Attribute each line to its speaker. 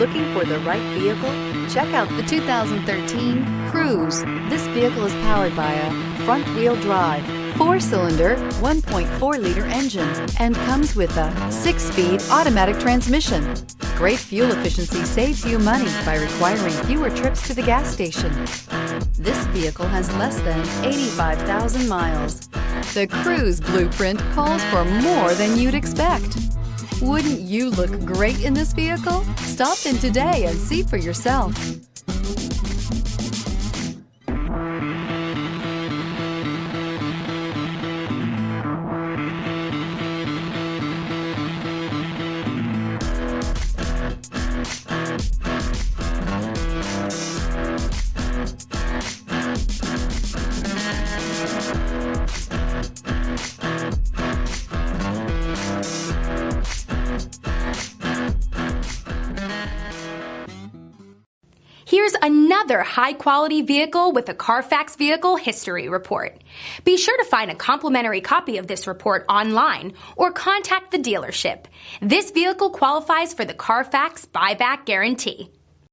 Speaker 1: Looking for the right vehicle? Check out the 2013 Cruze. This vehicle is powered by a front-wheel drive, 4-cylinder, 1.4-liter engine, and comes with a 6-speed automatic transmission. Great fuel efficiency saves you money by requiring fewer trips to the gas station. This vehicle has less than 85,000 miles. The Cruze blueprint calls for more than you'd expect. Wouldn't you look great in this vehicle? Stop in today and see for yourself.
Speaker 2: Here's another high-quality vehicle with a Carfax Vehicle History Report. Be sure to find a complimentary copy of this report online or contact the dealership. This vehicle qualifies for the Carfax Buyback Guarantee.